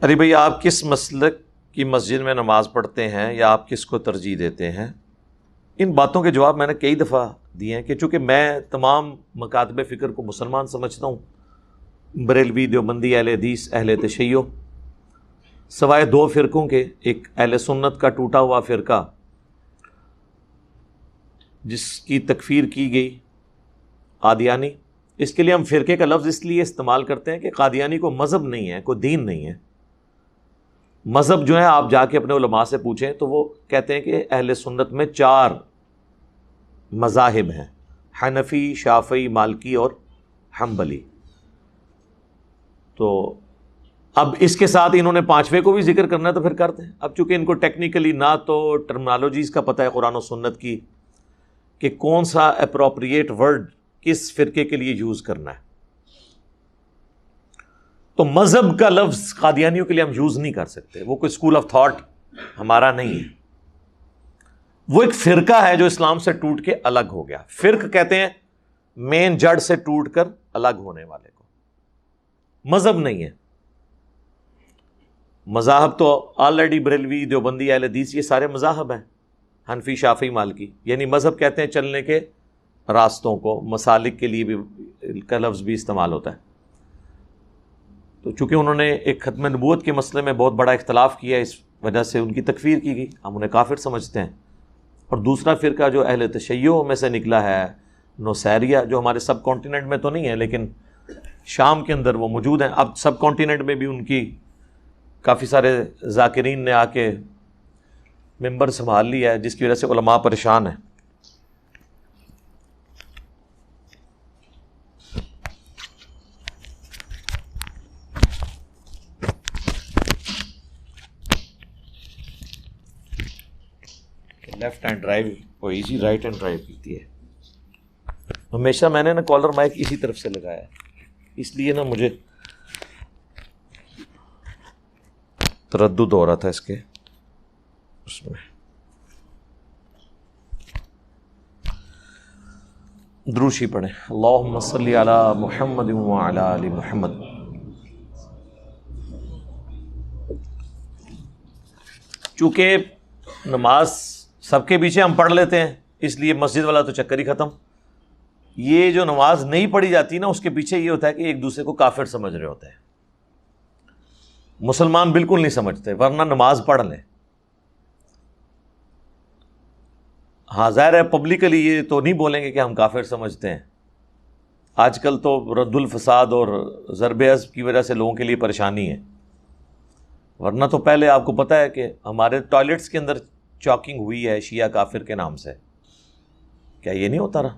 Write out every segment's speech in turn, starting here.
ارے بھائی، آپ کس مسلک کی مسجد میں نماز پڑھتے ہیں یا آپ کس کو ترجیح دیتے ہیں؟ ان باتوں کے جواب میں نے کئی دفعہ دیے ہیں کہ چونکہ میں تمام مکاتب فکر کو مسلمان سمجھتا ہوں، بریلوی، دیوبندی، اہل حدیث، اہل تشیع، سوائے دو فرقوں کے، ایک اہل سنت کا ٹوٹا ہوا فرقہ جس کی تکفیر کی گئی، قادیانی۔ اس کے لیے ہم فرقے کا لفظ اس لیے استعمال کرتے ہیں کہ قادیانی کو مذہب نہیں ہے، کوئی دین نہیں ہے۔ مذہب جو ہے آپ جا کے اپنے علماء سے پوچھیں تو وہ کہتے ہیں کہ اہل سنت میں 4 مذاہب ہیں، حنفی، شافعی، مالکی اور حنبلی۔ تو اب اس کے ساتھ انہوں نے 5ویں کو بھی ذکر کرنا ہے تو پھر کرتے ہیں۔ اب چونکہ ان کو ٹیکنیکلی نہ تو ٹرمنالوجیز کا پتہ ہے قرآن و سنت کی کہ کون سا اپروپریٹ ورڈ کس فرقے کے لیے یوز کرنا ہے، تو مذہب کا لفظ قادیانیوں کے لیے ہم یوز نہیں کر سکتے۔ وہ کوئی اسکول آف تھاٹ ہمارا نہیں ہے، وہ ایک فرقہ ہے جو اسلام سے ٹوٹ کے الگ ہو گیا۔ فرق کہتے ہیں مین جڑ سے ٹوٹ کر الگ ہونے والے کو، مذہب نہیں ہے۔ مذاہب تو آلریڈی بریلوی، دیوبندی، اہل حدیث، یہ سارے مذاہب ہیں، حنفی، شافعی، مالکی۔ یعنی مذہب کہتے ہیں چلنے کے راستوں کو، مسالک کے لیے بھی کا لفظ بھی استعمال ہوتا ہے۔ تو چونکہ انہوں نے ایک ختم نبوت کے مسئلے میں بہت بڑا اختلاف کیا، اس وجہ سے ان کی تکفیر کی گئی، ہم انہیں کافر سمجھتے ہیں۔ اور دوسرا فرقہ جو اہل تشیع میں سے نکلا ہے، نوسیریہ، جو ہمارے سب کانٹیننٹ میں تو نہیں ہے لیکن شام کے اندر وہ موجود ہیں۔ اب سب کانٹیننٹ میں بھی ان کی کافی سارے ذاکرین نے آ کے ممبر سنبھال لیا ہے، جس کی وجہ سے علماء پریشان ہیں۔ لیفٹ ہینڈ ڈرائیو وہ ایزی رائٹ ہینڈ ڈرائیو کیتی ہے۔ ہمیشہ میں نے نا کالر مائک اسی طرف سے لگایا ہے، اس لیے نا مجھے تردد ہو رہا تھا اس کے اس میں۔ دروشی پڑھیں، اللہم صلی علی محمد وعلی آل محمد۔ چونکہ نماز سب کے پیچھے ہم پڑھ لیتے ہیں، اس لیے مسجد والا تو چکر ہی ختم۔ یہ جو نماز نہیں پڑھی جاتی نا، اس کے پیچھے یہ ہوتا ہے کہ ایک دوسرے کو کافر سمجھ رہے ہوتے ہیں۔ مسلمان بالکل نہیں سمجھتے، ورنہ نماز پڑھ لیں۔ ہاں ظاہر ہے پبلکلی یہ تو نہیں بولیں گے کہ ہم کافر سمجھتے ہیں۔ آج کل تو رد الفساد اور ضرب عضب کی وجہ سے لوگوں کے لیے پریشانی ہے، ورنہ تو پہلے آپ کو پتہ ہے کہ ہمارے ٹوائلٹس کے اندر چاکنگ ہوئی ہے شیعہ کافر کے نام سے، کیا یہ نہیں ہوتا رہا؟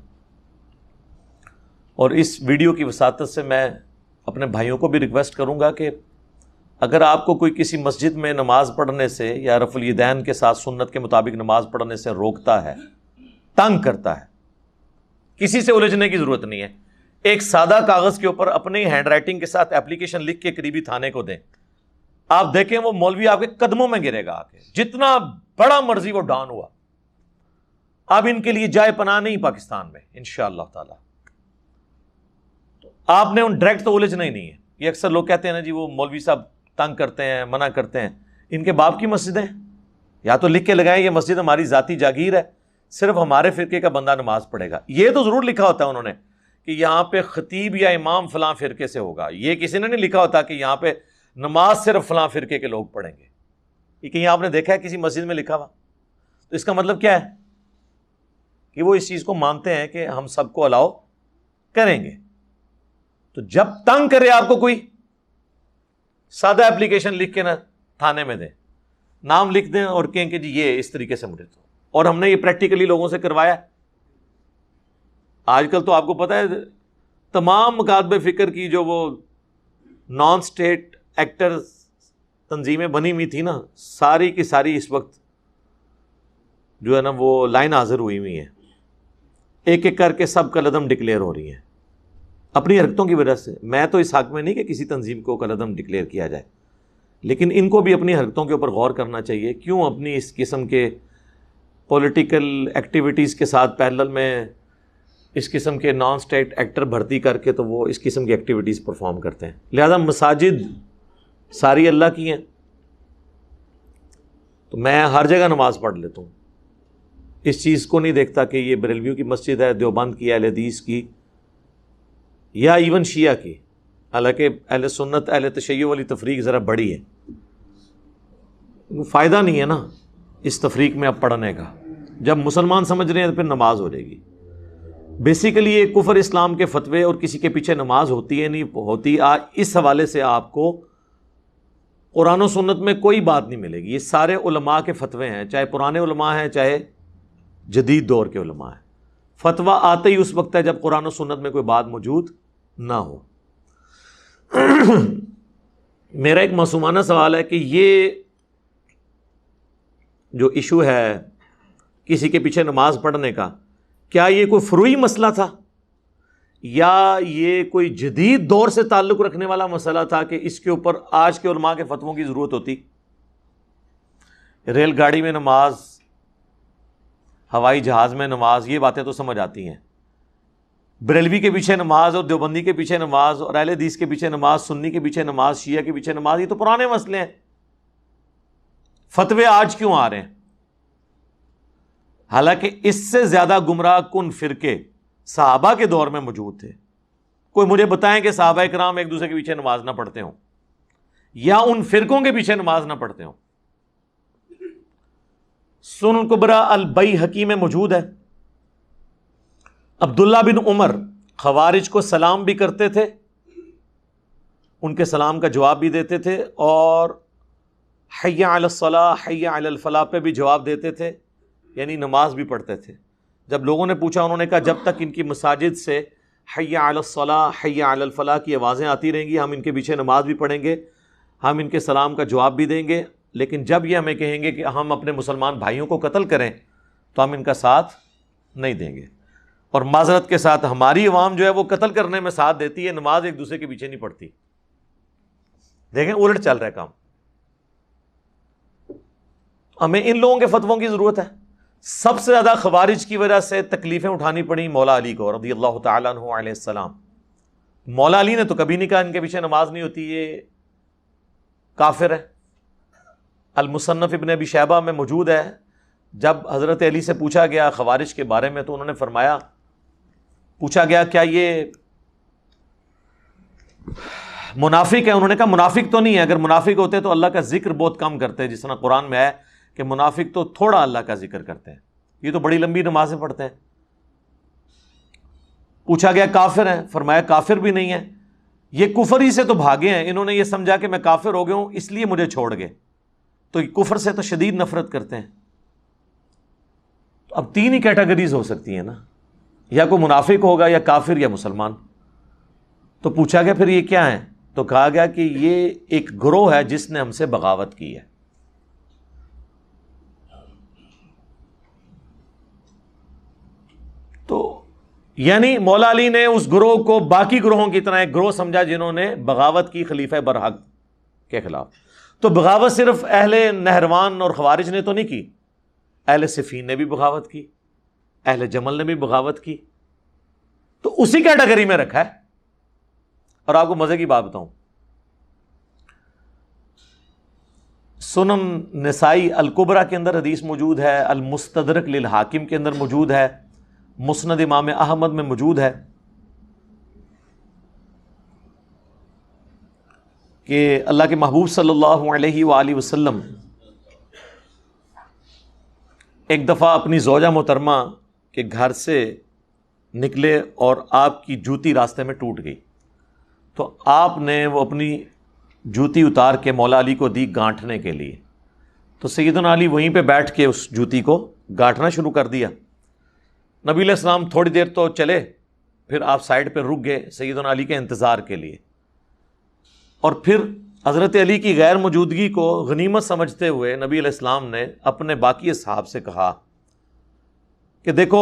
اور اس ویڈیو کی وساطت سے میں اپنے بھائیوں کو بھی ریکویسٹ کروں گا کہ اگر آپ کو کوئی کسی مسجد میں نماز پڑھنے سے یا رفع الیدین کے ساتھ سنت کے مطابق نماز پڑھنے سے روکتا ہے، تنگ کرتا ہے، کسی سے الجھنے کی ضرورت نہیں ہے۔ ایک سادہ کاغذ کے اوپر اپنی ہینڈ رائٹنگ کے ساتھ اپلیکیشن لکھ کے قریبی تھانے کو دیں، آپ دیکھیں وہ مولوی آپ کے قدموں میں گرے گا آ کے، جتنا بڑا مرضی وہ ڈان ہوا۔ اب ان کے لیے جائے پناہ نہیں پاکستان میں انشاءاللہ تعالی۔ تو آپ نے ان ڈائریکٹ تو الجھنا ہی نہیں ہے۔ یہ اکثر لوگ کہتے ہیں نا جی وہ مولوی صاحب تنگ کرتے ہیں، منع کرتے ہیں۔ ان کے باپ کی مسجدیں یا تو لکھ کے لگائیں یہ مسجد ہماری ذاتی جاگیر ہے، صرف ہمارے فرقے کا بندہ نماز پڑھے گا۔ یہ تو ضرور لکھا ہوتا ہے انہوں نے کہ یہاں پہ خطیب یا امام فلاں فرقے سے ہوگا، یہ کسی نے نہیں لکھا ہوتا کہ یہاں پہ نماز صرف فلاں فرقے کے لوگ پڑھیں گے۔ یہ کہیں آپ نے دیکھا ہے کسی مسجد میں لکھا ہوا؟ تو اس کا مطلب کیا ہے کہ وہ اس چیز کو مانتے ہیں کہ ہم سب کو الاؤ کریں گے۔ تو جب تنگ کرے آپ کو کوئی، سادہ اپلیکیشن لکھ کے نہ تھانے میں دیں، نام لکھ دیں اور کہیں کہ جی یہ اس طریقے سے مجھے تو، اور ہم نے یہ پریکٹیکلی لوگوں سے کروایا۔ آج کل تو آپ کو پتہ ہے تمام مکاتب فکر کی جو وہ نان اسٹیٹ ایکٹر تنظیمیں بنی ہوئی تھی نا، ساری کی ساری اس وقت جو ہے نا وہ لائن حاضر ہوئی ہوئی ہیں، ایک ایک کر کے سب کالعدم ڈکلیئر ہو رہی ہیں اپنی حرکتوں کی وجہ سے۔ میں تو اس حق میں نہیں کہ کسی تنظیم کو کالعدم ڈکلیئر کیا جائے، لیکن ان کو بھی اپنی حرکتوں کے اوپر غور کرنا چاہیے۔ کیوں اپنی اس قسم کے پولیٹیکل ایکٹیویٹیز کے ساتھ پیرلل میں اس قسم کے نان اسٹیٹ ایکٹر بھرتی کر کے تو وہ اس قسم کی ایکٹیویٹیز پرفارم کرتے ہیں۔ لہذا مساجد ساری اللہ کی ہیں، تو میں ہر جگہ نماز پڑھ لیتا ہوں، اس چیز کو نہیں دیکھتا کہ یہ بریلویوں کی مسجد ہے، دیوبند کی، اہل حدیث کی، یا ایون شیعہ کی، حالانکہ اہل سنت اہل تشیع والی تفریق ذرا بڑی ہے، فائدہ نہیں ہے نا اس تفریق میں اب پڑھنے کا، جب مسلمان سمجھ رہے ہیں تو پھر نماز ہو جائے گی۔ بیسیکلی یہ کفر اسلام کے فتوے اور کسی کے پیچھے نماز ہوتی ہے نہیں ہوتی، اس حوالے سے آپ کو قرآن و سنت میں کوئی بات نہیں ملے گی، یہ سارے علماء کے فتوے ہیں، چاہے پرانے علماء ہیں چاہے جدید دور کے علماء ہیں، فتویٰ آتے ہی اس وقت ہے جب قرآن و سنت میں کوئی بات موجود نہ ہو۔ میرا ایک معصومانہ سوال ہے کہ یہ جو ایشو ہے کسی کے پیچھے نماز پڑھنے کا، کیا یہ کوئی فروعی مسئلہ تھا یا یہ کوئی جدید دور سے تعلق رکھنے والا مسئلہ تھا کہ اس کے اوپر آج کے علماء کے فتووں کی ضرورت ہوتی؟ ریل گاڑی میں نماز، ہوائی جہاز میں نماز، یہ باتیں تو سمجھ آتی ہیں، بریلوی کے پیچھے نماز اور دیوبندی کے پیچھے نماز اور اہل حدیث کے پیچھے نماز، سنی کے پیچھے نماز، شیعہ کے پیچھے نماز، یہ تو پرانے مسئلے ہیں، فتوے آج کیوں آ رہے ہیں؟ حالانکہ اس سے زیادہ گمراہ کن فرقے صحابہ کے دور میں موجود تھے۔ کوئی مجھے بتائیں کہ صحابہ کرام ایک دوسرے کے پیچھے نماز نہ پڑھتے ہوں یا ان فرقوں کے پیچھے نماز نہ پڑھتے ہوں۔ سنن الکبریٰ البیہقی میں موجود ہے، عبداللہ بن عمر خوارج کو سلام بھی کرتے تھے، ان کے سلام کا جواب بھی دیتے تھے، اور حی علی الصلاۃ حی علی الفلاح پہ بھی جواب دیتے تھے، یعنی نماز بھی پڑھتے تھے۔ جب لوگوں نے پوچھا، انہوں نے کہا جب تک ان کی مساجد سے حی علی الصلاۃ حی علی الفلاح کی آوازیں آتی رہیں گی، ہم ان کے پیچھے نماز بھی پڑھیں گے، ہم ان کے سلام کا جواب بھی دیں گے، لیکن جب یہ ہمیں کہیں گے کہ ہم اپنے مسلمان بھائیوں کو قتل کریں تو ہم ان کا ساتھ نہیں دیں گے۔ اور معذرت کے ساتھ ہماری عوام جو ہے وہ قتل کرنے میں ساتھ دیتی ہے، نماز ایک دوسرے کے پیچھے نہیں پڑھتی۔ دیکھیں الٹ چل رہا ہے کام۔ ہمیں ان لوگوں کے فتووں کی ضرورت ہے۔ سب سے زیادہ خوارج کی وجہ سے تکلیفیں اٹھانی پڑیں مولا علی کو رضی اللہ تعالیٰ عنہ علیہ السلام۔ مولا علی نے تو کبھی نہیں کہا ان کے پیچھے نماز نہیں ہوتی، یہ کافر ہے۔ المصنف ابن ابی شیبہ میں موجود ہے، جب حضرت علی سے پوچھا گیا خوارج کے بارے میں تو انہوں نے فرمایا، پوچھا گیا کیا یہ منافق ہے؟ انہوں نے کہا منافق تو نہیں ہے، اگر منافق ہوتے تو اللہ کا ذکر بہت کم کرتے، جس طرح قرآن میں ہے کہ منافق تو تھوڑا اللہ کا ذکر کرتے ہیں، یہ تو بڑی لمبی نمازیں پڑھتے ہیں۔ پوچھا گیا کافر ہیں؟ فرمایا کافر بھی نہیں ہے، یہ کفر ہی سے تو بھاگے ہیں، انہوں نے یہ سمجھا کہ میں کافر ہو گیا ہوں اس لیے مجھے چھوڑ گئے، تو کفر سے تو شدید نفرت کرتے ہیں۔ تو اب تین ہی کیٹیگریز ہو سکتی ہیں نا، یا کوئی منافق ہوگا یا کافر یا مسلمان۔ تو پوچھا گیا پھر یہ کیا ہے؟ تو کہا گیا کہ یہ ایک گروہ ہے جس نے ہم سے بغاوت کی ہے۔ تو یعنی مولا علی نے اس گروہ کو باقی گروہوں کی طرح ایک گروہ سمجھا جنہوں نے بغاوت کی خلیفہ برحق کے خلاف۔ تو بغاوت صرف اہل نہروان اور خوارج نے تو نہیں کی، اہل صفین نے بھی بغاوت کی، اہل جمل نے بھی بغاوت کی، تو اسی کیٹیگری میں رکھا ہے۔ اور آپ کو مزے کی بات بتاؤں، سنن نسائی الکبریٰ کے اندر حدیث موجود ہے، المستدرک للحاکم کے اندر موجود ہے، مسند امام احمد میں موجود ہے کہ اللہ کے محبوب صلی اللہ علیہ وآلہ وسلم ایک دفعہ اپنی زوجہ محترمہ کے گھر سے نکلے اور آپ کی جوتی راستے میں ٹوٹ گئی، تو آپ نے وہ اپنی جوتی اتار کے مولا علی کو دی گانٹھنے کے لیے، تو سیدنا علی وہیں پہ بیٹھ کے اس جوتی کو گانٹھنا شروع کر دیا۔ نبی علیہ السلام تھوڑی دیر تو چلے، پھر آپ سائڈ پہ رک گئے سیدنا علی کے انتظار کے لیے، اور پھر حضرت علی کی غیر موجودگی کو غنیمت سمجھتے ہوئے نبی علیہ السلام نے اپنے باقی اصحاب سے کہا کہ دیکھو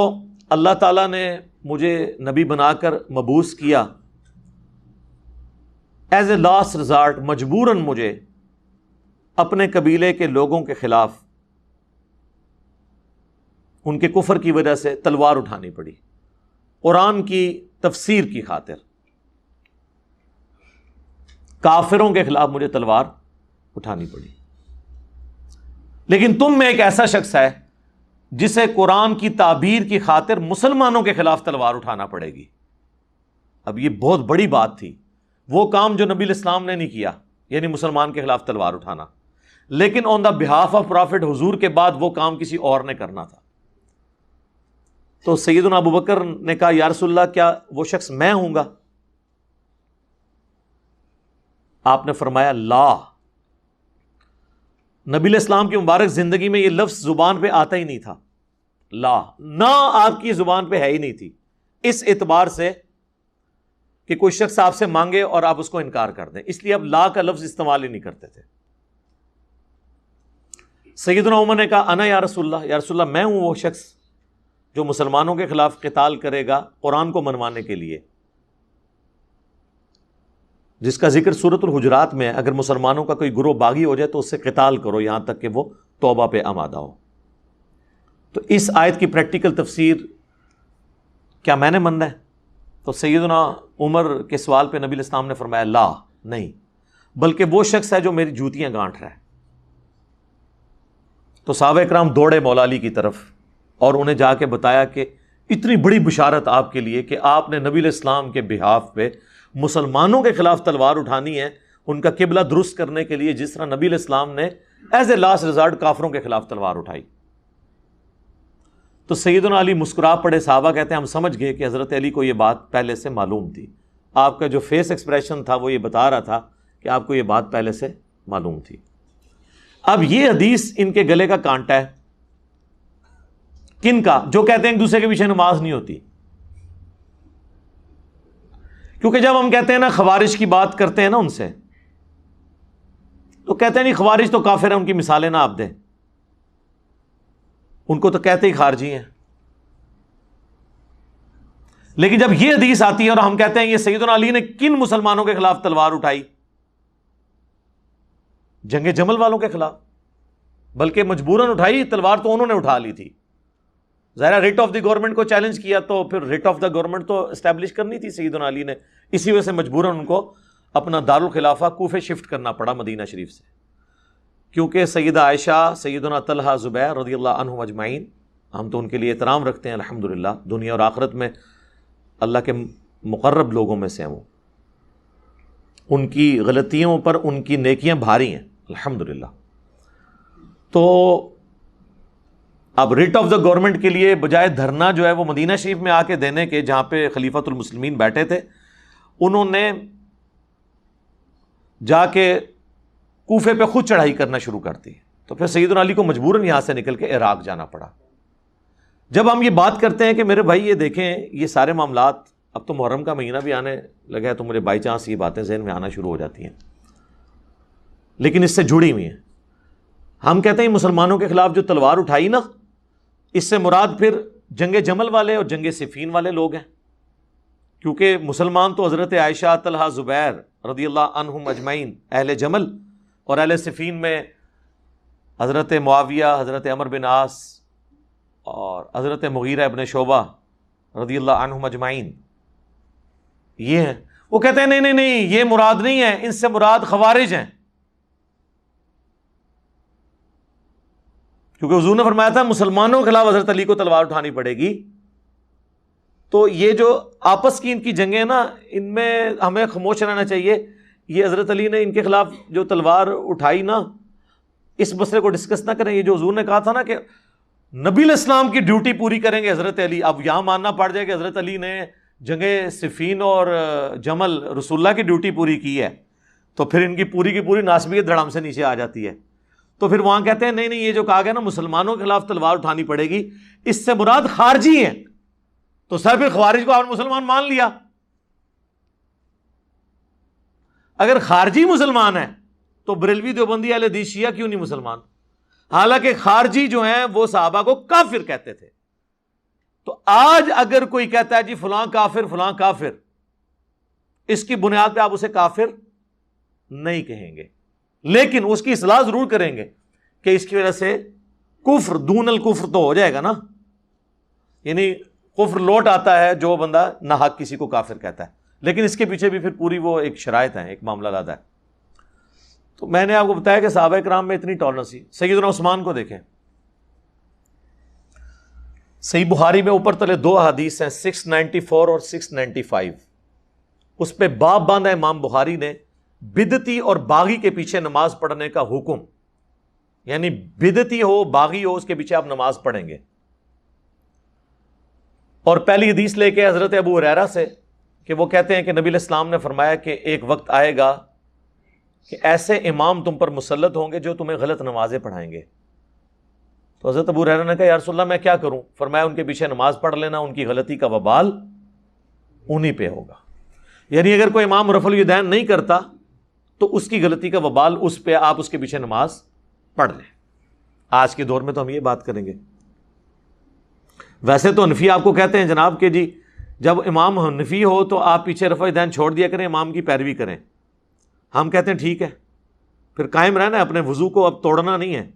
اللہ تعالیٰ نے مجھے نبی بنا کر مبعوث کیا، ایز اے لاسٹ ریزارٹ مجبوراً مجھے اپنے قبیلے کے لوگوں کے خلاف ان کے کفر کی وجہ سے تلوار اٹھانی پڑی، قرآن کی تفسیر کی خاطر کافروں کے خلاف مجھے تلوار اٹھانی پڑی. لیکن تم میں ایک ایسا شخص ہے جسے قرآن کی تعبیر کی خاطر مسلمانوں کے خلاف تلوار اٹھانا پڑے گی. اب یہ بہت بڑی بات تھی، وہ کام جو نبی علیہ السلام نے نہیں کیا، یعنی مسلمان کے خلاف تلوار اٹھانا، لیکن آن دا بہاف آف پرافٹ حضور کے بعد وہ کام کسی اور نے کرنا تھا. تو سیدنا ابو بکر نے کہا یا رسول اللہ کیا وہ شخص میں ہوں گا؟ آپ نے فرمایا لا. نبی علیہ السلام کی مبارک زندگی میں یہ لفظ زبان پہ آتا ہی نہیں تھا، لا، نہ آپ کی زبان پہ ہے ہی نہیں تھی، اس اعتبار سے کہ کوئی شخص آپ سے مانگے اور آپ اس کو انکار کر دیں، اس لیے اب لا کا لفظ استعمال ہی نہیں کرتے تھے. سیدنا عمر نے کہا انا یا رسول اللہ میں ہوں وہ شخص جو مسلمانوں کے خلاف قتال کرے گا قرآن کو منوانے کے لیے، جس کا ذکر سورۃ الحجرات میں ہے، اگر مسلمانوں کا کوئی گروہ باغی ہو جائے تو اس سے قتال کرو یہاں تک کہ وہ توبہ پہ آمادہ ہو. تو اس آیت کی پریکٹیکل تفسیر کیا میں نے ماننا ہے؟ تو سیدنا عمر کے سوال پہ نبی علیہ السلام نے فرمایا لا، نہیں، بلکہ وہ شخص ہے جو میری جوتیاں گانٹ رہا ہے. تو صحابہ اکرام دوڑے مولا علی کی طرف اور انہیں جا کے بتایا کہ اتنی بڑی بشارت آپ کے لیے کہ آپ نے نبی علیہ السلام کے بہاف پہ مسلمانوں کے خلاف تلوار اٹھانی ہے، ان کا قبلہ درست کرنے کے لیے، جس طرح نبی علیہ السلام نے ایز اے لاسٹ ریزارٹ کافروں کے خلاف تلوار اٹھائی. تو سیدنا علی مسکرا پڑے. صحابہ کہتے ہیں ہم سمجھ گئے کہ حضرت علی کو یہ بات پہلے سے معلوم تھی. آپ کا جو فیس ایکسپریشن تھا وہ یہ بتا رہا تھا کہ آپ کو یہ بات پہلے سے معلوم تھی. اب یہ حدیث ان کے گلے کا کانٹا ہے. کن کا؟ جو کہتے ہیں ایک دوسرے کے پیچھے نماز نہیں ہوتی. کیونکہ جب ہم کہتے ہیں نا خوارج کی بات کرتے ہیں نا ان سے، تو کہتے ہیں نہیں خوارج تو کافر ہیں، ان کی مثالیں نہ آپ دیں، ان کو تو کہتے ہی خارجی ہیں. لیکن جب یہ حدیث آتی ہے اور ہم کہتے ہیں یہ سیدنا علی نے کن مسلمانوں کے خلاف تلوار اٹھائی؟ جنگ جمل والوں کے خلاف، بلکہ مجبوراً اٹھائی. تلوار تو انہوں نے اٹھا لی تھی، ظاہر ریٹ آف دی گورنمنٹ کو چیلنج کیا تو پھر ریٹ آف دا گورنمنٹ تو اسٹیبلش کرنی تھی سیدنا علی نے. اسی وجہ سے مجبوراً ان کو اپنا دارالخلافہ کوفے شفٹ کرنا پڑا مدینہ شریف سے، کیونکہ سیدہ عائشہ، سیدنا طلحہ، زبیر رضی اللہ عنہم اجمعین، ہم تو ان کے لیے احترام رکھتے ہیں الحمدللہ، دنیا اور آخرت میں اللہ کے مقرب لوگوں میں سے ہیں وہ. ان کی غلطیوں پر ان کی نیکیاں بھاری ہیں الحمدللہ. تو اب ریٹ آف دا گورنمنٹ کے لیے بجائے دھرنا جو ہے وہ مدینہ شریف میں آ کے دینے کے، جہاں پہ خلیفۃ المسلمین بیٹھے تھے، انہوں نے جا کے کوفے پہ خود چڑھائی کرنا شروع کر دی. تو پھر سیدنا علی کو مجبوراً یہاں سے نکل کے عراق جانا پڑا. جب ہم یہ بات کرتے ہیں کہ میرے بھائی یہ دیکھیں یہ سارے معاملات، اب تو محرم کا مہینہ بھی آنے لگا ہے تو مجھے بائی چانس یہ باتیں ذہن میں آنا شروع ہو جاتی ہیں، لیکن اس سے جڑی ہوئی ہیں. ہم کہتے ہیں مسلمانوں کے خلاف جو تلوار اٹھائی نا، اس سے مراد پھر جنگ جمل والے اور جنگ صفین والے لوگ ہیں، کیونکہ مسلمان تو حضرت عائشہ، طلحہ، زبیر رضی اللہ عنہم اجمعین اہل جمل، اور اہل صفین میں حضرت معاویہ، حضرت عمر بن عاص اور حضرت مغیرہ ابن شعبہ رضی اللہ عنہم اجمعین یہ ہیں. وہ کہتے ہیں نہیں یہ مراد نہیں ہے، ان سے مراد خوارج ہیں، کیونکہ حضور نے فرمایا تھا مسلمانوں کے خلاف حضرت علی کو تلوار اٹھانی پڑے گی. تو یہ جو آپس کی ان کی جنگیں نا، ان میں ہمیں خاموش رہنا چاہیے. یہ حضرت علی نے ان کے خلاف جو تلوار اٹھائی نا، اس مسئلے کو ڈسکس نہ کریں. یہ جو حضور نے کہا تھا نا کہ نبی علیہ السلام کی ڈیوٹی پوری کریں گے حضرت علی، اب یہاں ماننا پڑ جائے کہ حضرت علی نے جنگ صفین اور جمل رسول اللہ کی ڈیوٹی پوری کی ہے، تو پھر ان کی پوری ناسبیت دھڑام سے نیچے آ جاتی ہے. تو پھر وہاں کہتے ہیں نہیں یہ جو کہا گیا نا مسلمانوں کے خلاف تلوار اٹھانی پڑے گی، اس سے مراد خارجی ہیں. تو سر پھر خوارج کو آپ مسلمان مان لیا. اگر خارجی مسلمان ہے تو بریلوی دیوبندی اہل حدیث شیعہ کیوں نہیں مسلمان؟ حالانکہ خارجی جو ہیں وہ صحابہ کو کافر کہتے تھے. تو آج اگر کوئی کہتا ہے جی فلاں کافر، اس کی بنیاد پہ آپ اسے کافر نہیں کہیں گے، لیکن اس کی اصلاح ضرور کریں گے کہ اس کی وجہ سے کفر دون الکفر تو ہو جائے گا نا، یعنی کفر لوٹ آتا ہے جو بندہ ناحق کسی کو کافر کہتا ہے. لیکن اس کے پیچھے بھی پھر پوری وہ ایک شرائط ہے، ایک معاملہ لادا ہے. تو میں نے آپ کو بتایا کہ صحابہ کرام میں اتنی ٹالرنس تھی. سیدنا عثمان کو دیکھیں, صحیح بخاری میں اوپر تلے 2 حدیث ہیں 694 اور 695. اس پہ باب باندھا امام بخاری نے بدعتی اور باغی کے پیچھے نماز پڑھنے کا حکم, یعنی بدعتی ہو باغی ہو اس کے پیچھے آپ نماز پڑھیں گے. اور پہلی حدیث لے کے حضرت ابو ہریرہ سے کہ وہ کہتے ہیں کہ نبی علیہ السلام نے فرمایا کہ ایک وقت آئے گا کہ ایسے امام تم پر مسلط ہوں گے جو تمہیں غلط نمازیں پڑھائیں گے. تو حضرت ابو ہریرہ نے کہا یا رسول اللہ میں کیا کروں؟ فرمایا ان کے پیچھے نماز پڑھ لینا, ان کی غلطی کا وبال انہی پہ ہوگا. یعنی اگر کوئی امام رفع الیدین نہیں کرتا تو اس کی غلطی کا وبال اس پہ, آپ اس کے پیچھے نماز پڑھ لیں. آج کے دور میں تو ہم یہ بات کریں گے. ویسے تو حنفی آپ کو کہتے ہیں جناب کہ جی جب امام حنفی ہو تو آپ پیچھے رفع الیدین چھوڑ دیا کریں, امام کی پیروی کریں. ہم کہتے ہیں ٹھیک ہے, پھر قائم رہنا ہے, اپنے وضو کو اب توڑنا نہیں ہے.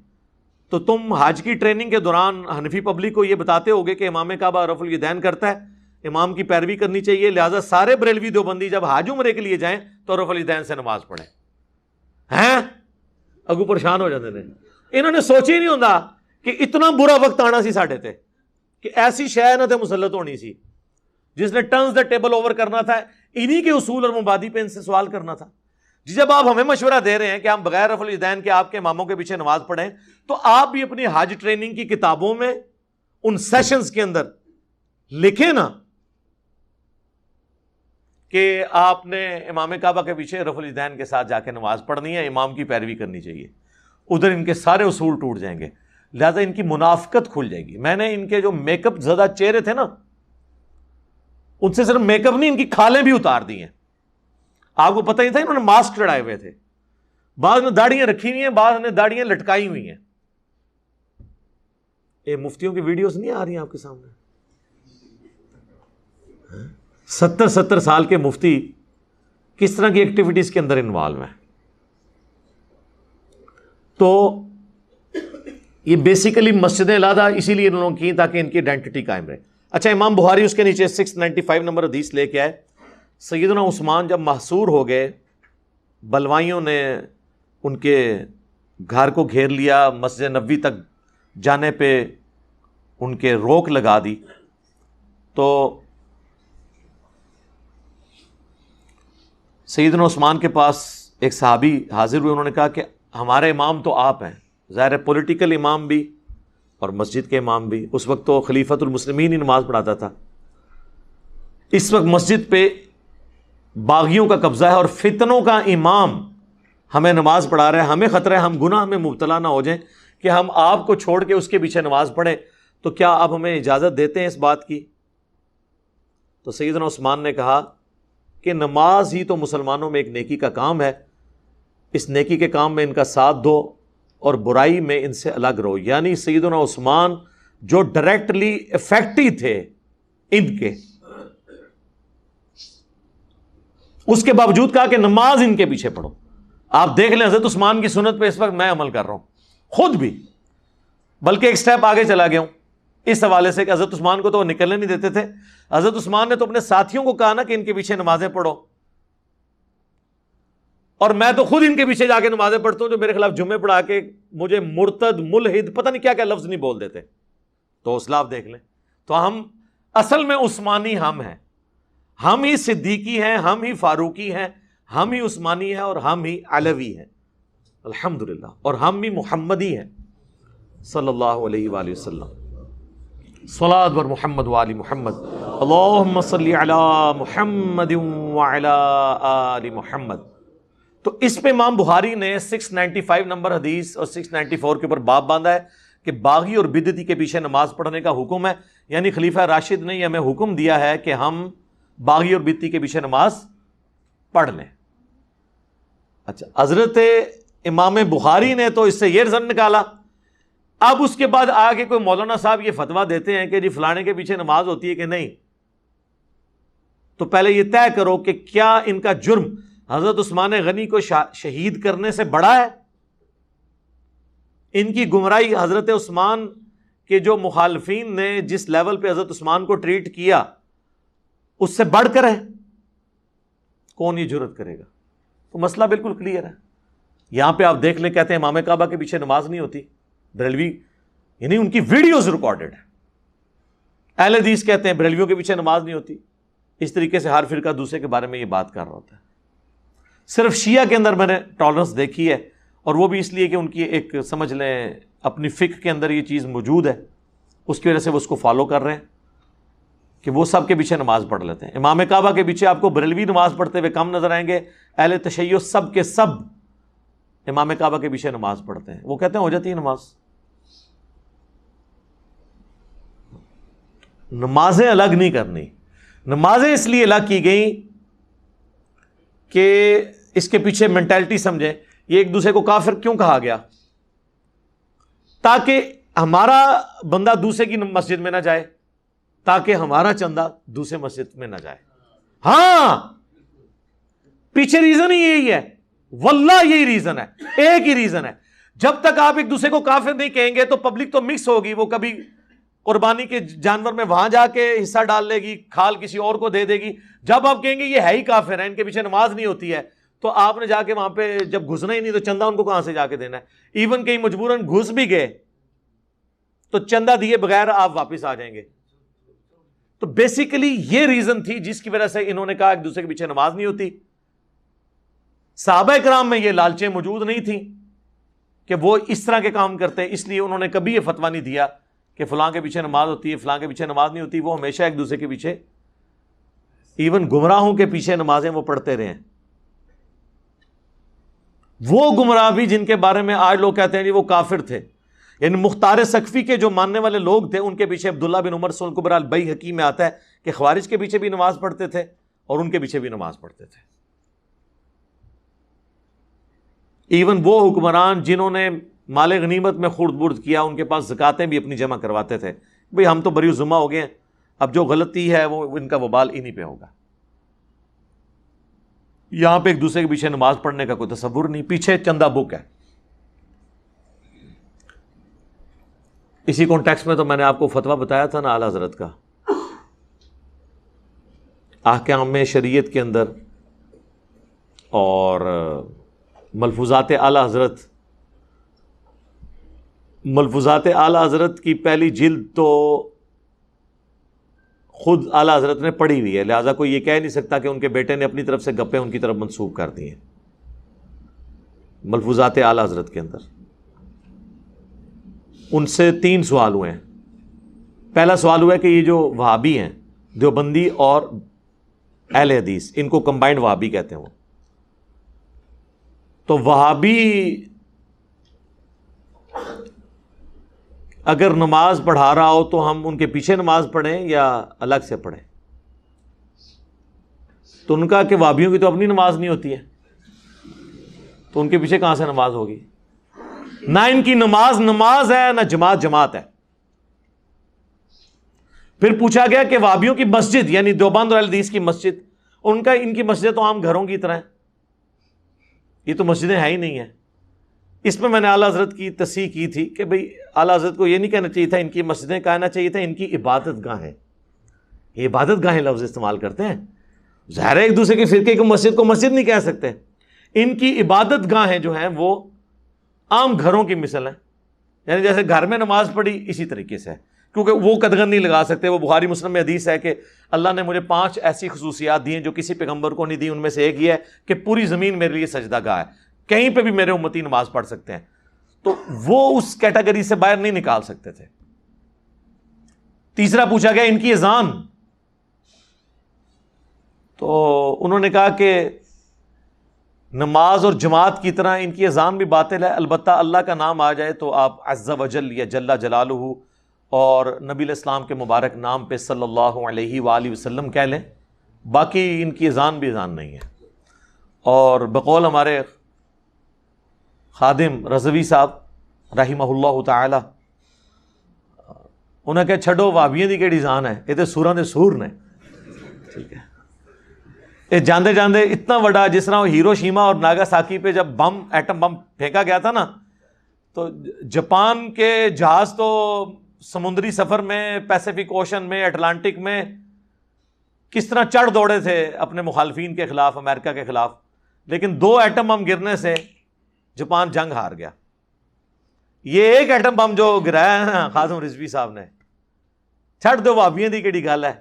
تو تم حج کی ٹریننگ کے دوران حنفی پبلک کو یہ بتاتے ہوگے کہ امام کعبہ رفع الیدین کرتا ہے, امام کی پیروی کرنی چاہیے, لہٰذا سارے بریلوی دیوبندی جب حج عمرے کے لیے جائیں تو رفع الیدین سے نماز پڑھیں. ہیں اگو پریشان ہو جاتے تھے. انہوں نے سوچ ہی نہیں ہوتا کہ اتنا برا وقت آنا سی ساڈے تے کہ ایسی شے نہ تے مسلط ہونی سی جس نے ٹرنز دا ٹیبل اوور کرنا تھا, انہی کے اصول اور مبادی پہ ان سے سوال کرنا تھا. جب آپ ہمیں مشورہ دے رہے ہیں کہ ہم بغیر رفع الیدین کے آپ کے اماموں کے پیچھے نماز پڑھیں, تو آپ بھی اپنی حج ٹریننگ کی کتابوں میں ان سیشنز کے اندر لکھیں نا کہ آپ نے امام کعبہ کے پیچھے رفع الیدین کے ساتھ جا کے نماز پڑھنی ہے, امام کی پیروی کرنی چاہیے. ادھر ان کے سارے اصول ٹوٹ جائیں گے, لہذا ان کی منافقت کھل جائے گی. میں نے ان کے جو میک اپ زدہ چہرے تھے نا, ان سے صرف میک اپ نہیں, ان کی کھالیں بھی اتار دی ہیں. آپ کو پتہ نہیں تھا انہوں نے ماسک چڑھائے ہوئے تھے, بعض نے داڑیاں رکھی ہوئی ہیں, بعض نے داڑیاں لٹکائی ہوئی ہیں. یہ مفتیوں کی ویڈیوز نہیں آ رہی ہیں آپ کے سامنے؟ 70 سال کے مفتی کس طرح کی ایکٹیویٹیز کے اندر انوالو ہیں. تو یہ بیسیکلی مسجدیں علادہ اسی لیے انہوں نے کی تاکہ ان کی آئیڈینٹی قائم رہے. اچھا, امام بخاری اس کے نیچے 695 نمبر حدیث لے کے آئے. سیدنا عثمان جب محصور ہو گئے, بلوائیوں نے ان کے گھر کو گھیر لیا, مسجد نبوی تک جانے پہ ان کے روک لگا دی, تو سیدنا عثمان کے پاس ایک صحابی حاضر ہوئے. انہوں نے کہا کہ ہمارے امام تو آپ ہیں, ظاہر ہے پولیٹیکل امام بھی اور مسجد کے امام بھی. اس وقت تو خلیفۃ المسلمین ہی نماز پڑھاتا تھا. اس وقت مسجد پہ باغیوں کا قبضہ ہے اور فتنوں کا امام ہمیں نماز پڑھا رہا ہے, ہمیں خطرہ ہے ہم گناہ میں مبتلا نہ ہو جائیں کہ ہم آپ کو چھوڑ کے اس کے پیچھے نماز پڑھیں, تو کیا آپ ہمیں اجازت دیتے ہیں اس بات کی؟ تو سیدنا عثمان نے کہا کہ نماز ہی تو مسلمانوں میں ایک نیکی کا کام ہے, اس نیکی کے کام میں ان کا ساتھ دو اور برائی میں ان سے الگ رہو. یعنی سیدنا عثمان جو ڈائریکٹلی افیکٹی تھے ان کے, اس کے باوجود کہا کہ نماز ان کے پیچھے پڑھو. آپ دیکھ لیں حضرت عثمان کی سنت پہ اس وقت میں عمل کر رہا ہوں خود بھی, بلکہ ایک سٹیپ آگے چلا گیا ہوں اس حوالے سے کہ حضرت عثمان کو تو وہ نکلنے نہیں دیتے تھے. حضرت عثمان نے تو اپنے ساتھیوں کو کہا نا کہ ان کے پیچھے نمازیں پڑھو, اور میں تو خود ان کے پیچھے جا کے نمازیں پڑھتا ہوں جو میرے خلاف جمعے پڑھا کے مجھے مرتد ملحد پتہ نہیں کیا کیا لفظ نہیں بول دیتے. تو حوصلہ آپ دیکھ لیں. تو ہم اصل میں عثمانی ہم ہیں, ہم ہی صدیقی ہیں, ہم ہی فاروقی ہیں, ہم ہی عثمانی ہیں اور ہم ہی علوی ہیں الحمدللہ, اور ہم بھی محمدی ہیں صلی اللہ علیہ وآلہ وسلم. صلاۃ بر محمد وآل محمد, اللہم صلی علی محمد وعلی آل محمد. تو اس پہ امام بخاری نے 695 نمبر حدیث اور 694 کے اوپر باب باندھا ہے کہ باغی اور بدعتی کے پیچھے نماز پڑھنے کا حکم ہے. یعنی خلیفہ راشد نے یہ ہمیں حکم دیا ہے کہ ہم باغی اور بدعتی کے پیچھے نماز پڑھ لیں. اچھا, حضرت امام بخاری نے تو اس سے یہ رزلٹ نکالا. اب اس کے بعد آگے کوئی مولانا صاحب یہ فتویٰ دیتے ہیں کہ جی فلانے کے پیچھے نماز ہوتی ہے کہ نہیں, تو پہلے یہ طے کرو کہ کیا ان کا جرم حضرت عثمان غنی کو شہید کرنے سے بڑا ہے؟ ان کی گمراہی حضرت عثمان کے جو مخالفین نے جس لیول پہ حضرت عثمان کو ٹریٹ کیا اس سے بڑھ کر ہے؟ کون یہ جرت کرے گا؟ تو مسئلہ بالکل کلیئر ہے. یہاں پہ آپ دیکھ لیں، کہتے ہیں امام کعبہ کے پیچھے نماز نہیں ہوتی، بریلوی، یعنی ان کی ویڈیوز ریکارڈڈ ہے. اہل حدیث کہتے ہیں بریلویوں کے پیچھے نماز نہیں ہوتی. اس طریقے سے ہر فرقہ دوسرے کے بارے میں یہ بات کر رہا ہوتا ہے. صرف شیعہ کے اندر میں نے ٹالرنس دیکھی ہے، اور وہ بھی اس لیے کہ ان کی ایک سمجھ لیں اپنی فقہ کے اندر یہ چیز موجود ہے، اس کی وجہ سے وہ اس کو فالو کر رہے ہیں کہ وہ سب کے پیچھے نماز پڑھ لیتے ہیں. امام کعبہ کے پیچھے آپ کو بریلوی نماز پڑھتے ہوئے کم نظر آئیں گے، اہل تشیع سب کے سب امام کعبہ کے پیچھے نماز پڑھتے ہیں. وہ کہتے ہیں ہو جاتی ہے نماز. نمازیں الگ نہیں کرنی، نمازیں اس لیے الگ کی گئیں کہ اس کے پیچھے مینٹالٹی سمجھیں. یہ ایک دوسرے کو کافر کیوں کہا گیا؟ تاکہ ہمارا بندہ دوسرے کی مسجد میں نہ جائے، تاکہ ہمارا چندہ دوسرے مسجد میں نہ جائے. ہاں، پیچھے ریزن ہی یہی ہے، واللہ یہی ریزن ہے، ایک ہی ریزن ہے. جب تک آپ ایک دوسرے کو کافر نہیں کہیں گے تو پبلک تو مکس ہوگی. وہ کبھی قربانی کے جانور میں وہاں جا کے حصہ ڈال لے گی، کھال کسی اور کو دے دے گی. جب آپ کہیں گے یہ ہے ہی کافر ہے، ان کے پیچھے نماز نہیں ہوتی ہے، تو آپ نے جا کے وہاں پہ جب گھسنا ہی نہیں تو چندہ ان کو کہاں سے جا کے دینا ہے؟ ایون کہیں مجبوراً گھس بھی گئے تو چندہ دیے بغیر آپ واپس آ جائیں گے. تو بیسیکلی یہ ریزن تھی جس کی وجہ سے انہوں نے کہا ایک دوسرے کے پیچھے نماز نہیں ہوتی. صحابہ کرام میں یہ لالچیں موجود نہیں تھیں کہ وہ اس طرح کے کام کرتے، اس لیے انہوں نے کبھی یہ فتویٰ نہیں دیا کہ فلاں کے پیچھے نماز ہوتی ہے، فلاں کے پیچھے نماز نہیں ہوتی. وہ ہمیشہ ایک دوسرے کے پیچھے، ایون گمراہوں کے پیچھے نمازیں وہ پڑھتے رہے ہیں. وہ گمراہ بھی جن کے بارے میں آج لوگ کہتے ہیں جی وہ کافر تھے، یعنی مختار سقفی کے جو ماننے والے لوگ تھے، ان کے پیچھے عبداللہ بن عمر سنن کبریٰ البیہقی میں آتا ہے کہ خوارج کے پیچھے بھی نماز پڑھتے تھے اور ان کے پیچھے بھی نماز پڑھتے تھے. ایون وہ حکمران جنہوں نے مال غنیمت میں خورد برد کیا، ان کے پاس زکاتیں بھی اپنی جمع کرواتے تھے. بھئی ہم تو بری ذمہ ہو گئے ہیں، اب جو غلطی ہے وہ ان کا وبال انہی پہ ہوگا. یہاں پہ ایک دوسرے کے پیچھے نماز پڑھنے کا کوئی تصور نہیں، پیچھے چندہ بک ہے. اسی کانٹیکسٹ میں تو میں نے آپ کو فتویٰ بتایا تھا نا اعلیٰ حضرت کا، احکام شریعت کے اندر، اور ملفوظات اعلیٰ حضرت، ملفوظات اعلیٰ حضرت کی پہلی جلد تو خود اعلیٰ حضرت نے پڑھی ہوئی ہے، لہٰذا کوئی یہ کہہ نہیں سکتا کہ ان کے بیٹے نے اپنی طرف سے گپیں ان کی طرف منسوب کر دی ہیں. ملفوظات اعلیٰ حضرت کے اندر ان سے 3 سوال ہوئے ہیں. پہلا سوال ہوا ہے کہ یہ جو وہابی ہیں، دیوبندی اور اہل حدیث، ان کو کمبائنڈ وہابی کہتے ہیں. وہ تو وہابی اگر نماز پڑھا رہا ہو تو ہم ان کے پیچھے نماز پڑھیں یا الگ سے پڑھیں؟ تو ان کا کہ وہابیوں کی تو اپنی نماز نہیں ہوتی ہے، تو ان کے پیچھے کہاں سے نماز ہوگی؟ نہ ان کی نماز نماز ہے، نہ جماعت جماعت ہے. پھر پوچھا گیا کہ وہابیوں کی مسجد یعنی دیوبند اور اہل حدیث کی مسجد، ان کی مسجد تو عام گھروں کی طرح ہیں، یہ تو مسجدیں ہیں ہی نہیں ہیں. اس میں نے اعلیٰ حضرت کی تصحیح کی تھی کہ بھئی اعلیٰ حضرت کو یہ نہیں کہنا چاہیے تھا ان کی مسجدیں، کہنا چاہیے تھا ان کی عبادت گاہیں. یہ عبادت گاہیں لفظ استعمال کرتے ہیں، ظاہر ہے ایک دوسرے کے فرقے کو مسجد نہیں کہہ سکتے. ان کی عبادت گاہیں جو ہیں وہ عام گھروں کی مثل ہیں، یعنی جیسے گھر میں نماز پڑھی اسی طریقے سے ہے، کیونکہ وہ قدغن نہیں لگا سکتے. وہ بخاری مسلم میں حدیث ہے کہ اللہ نے مجھے 5 ایسی خصوصیات دی ہیں جو کسی پیغمبر کو نہیں دی. ان میں سے ایک یہ ہے کہ پوری زمین میرے لیے سجدہ گاہ ہے، کہیں پہ بھی میرے امتی نماز پڑھ سکتے ہیں. تو وہ اس کیٹیگری سے باہر نہیں نکال سکتے تھے. تیسرا پوچھا گیا ان کی اذان، تو انہوں نے کہا کہ نماز اور جماعت کی طرح ان کی اذان بھی باطل ہے، البتہ اللہ کا نام آ جائے تو آپ عز وجل یا جل جلالہ اور نبی الاسلام کے مبارک نام پہ صلی اللہ علیہ وآلہ وسلم کہہ لیں، باقی ان کی اذان بھی اذان نہیں ہے. اور بقول ہمارے خادم رضوی صاحب رحمہ اللہ تعالی، انہیں کہا چھڑو وابیاں دی کیڑی اذان ہے، یہ تو سوراں دے سور نے. ٹھیک ہے، یہ جاندے جاندے اتنا بڑا، جس طرح ہیروشیما اور ناگاساکی پہ جب ایٹم بم پھینکا گیا تھا نا، تو جاپان کے جہاز تو سمندری سفر میں، پیسیفک اوشن میں، اٹلانٹک میں کس طرح چڑھ دوڑے تھے اپنے مخالفین کے خلاف، امریکہ کے خلاف. لیکن 2 ایٹم بم گرنے سے جاپان جنگ ہار گیا. یہ ایک ایٹم بم جو گرایا ہے نا قاسم رضوی صاحب نے, چھڈ دو بھابیاں دی کیڑی گل ہے,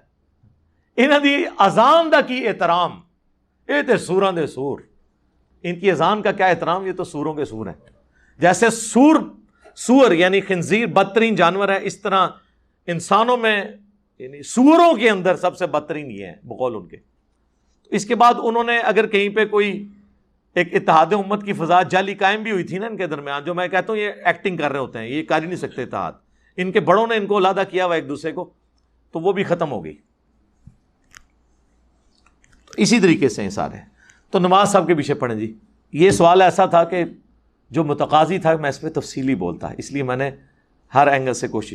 انہاں دی اذان دا کی احترام, یہ تے سوراں دے سور, ان کی اذان کا کیا احترام, یہ تو سوروں کے سور ہیں. جیسے سور یعنی خنزیر بدترین جانور ہے, اس طرح انسانوں میں یعنی سوروں کے اندر سب سے بدترین یہ ہیں بقول ان کے. اس کے بعد انہوں نے اگر کہیں پہ کوئی ایک اتحاد امت کی فضا جعلی قائم بھی ہوئی تھی نا ان کے درمیان, جو میں کہتا ہوں یہ ایکٹنگ کر رہے ہوتے ہیں, یہ کر ہی نہیں سکتے اتحاد, ان کے بڑوں نے ان کو علیحدہ کیا ہوا ایک دوسرے کو, تو وہ بھی ختم ہو گئی. اسی طریقے سے ہیں سارے. تو نواز صاحب کے پیچھے پڑھیں جی. یہ سوال ایسا تھا کہ جو متقاضی تھا میں اس پہ تفصیلی بولتا, اس لیے میں نے ہر اینگل سے کوشش